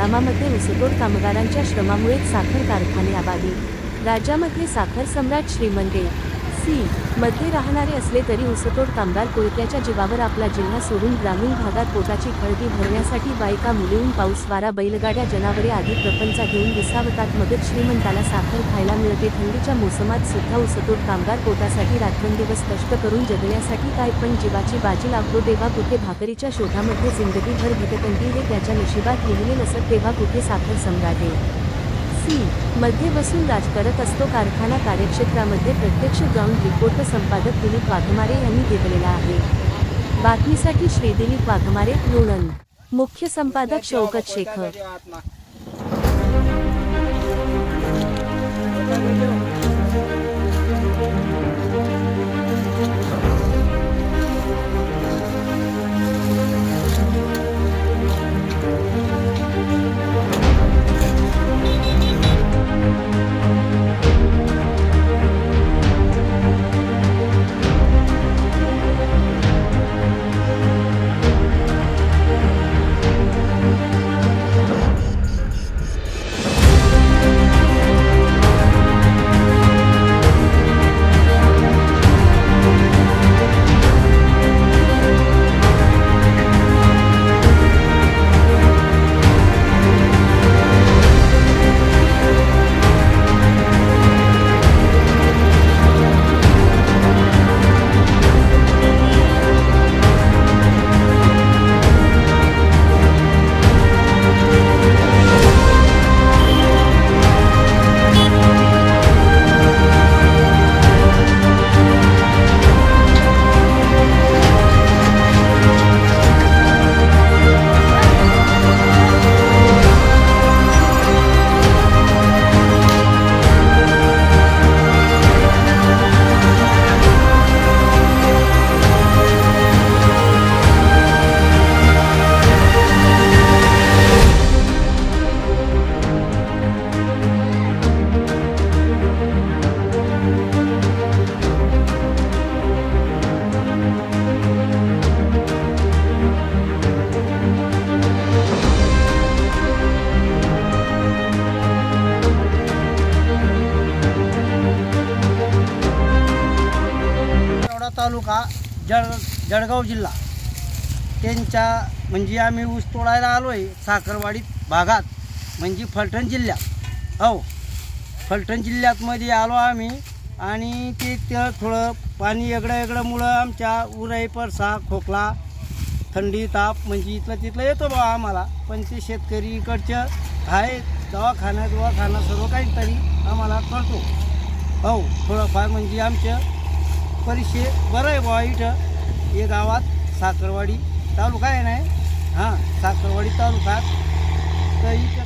परिणामामध्ये ऊसतोड कामगारांच्या श्रमामुळेच साखर कारखाने आबादी। राज्यामध्ये साखर सम्राट श्रीमंत मध्ये राहणारे असले तरी ऊसतोड कामगार कोळक्याच्या जीवावर आपला जिल्हा सोडून ग्रामीण भागात पोटाची खळगी भरण्यासाठी बायका मुलीहून पाऊस वारा बैलगाड्या जनावरे आदी प्रपंचा घेऊन विसावतात। मगच श्रीमंताला साखर खायला मिळते। थंडीच्या मोसमात सुद्धा ऊसतोड कामगार पोटासाठी रात्रंदिवस कष्ट करून जगण्यासाठी काय पण जीवाची बाजी लावतो। तेव्हा कुठे भाकरीच्या शोधामध्ये जिंदगीभर भटकंती हे त्याच्या नशिबात लिहिले नसत, तेव्हा कुठे साखर सम्राट मध्ये बसून राज करत असतो। कारखाना कार्यक्षेत्रामध्ये प्रत्यक्ष ग्राउंड रिपोर्ट संपादक दिलीप वाघमारे यांनी दिलेला आहे। बातमीसाठी श्री दिलीप वाघमारे, लोणंद। मुख्य संपादक शौकत शेख। तालुका जळगाव जिल्हा त्यांच्या म्हणजे आम्ही ऊस तोडायला आलोय साखरवाडीत भागात म्हणजे फलटण जिल्ह्यात। हो, फलटण जिल्ह्यात मध्ये आलो आम्ही आणि ते थोडं पाणी वेगळं आमच्या उराई परसा खोकला थंडी ताप म्हणजे इथलं तिथलं येतो बा आम्हाला। पण ते शेतकरी इकडचं आहे दवाखाना सर्व काहीतरी आम्हाला करतो। हो, थोडंफार म्हणजे आमचं परिचय बरं आहे बा। इथं हे गावात साखरवाडी तालुका आहे ना, हां साखरवाडी तालुक्यात तर इथं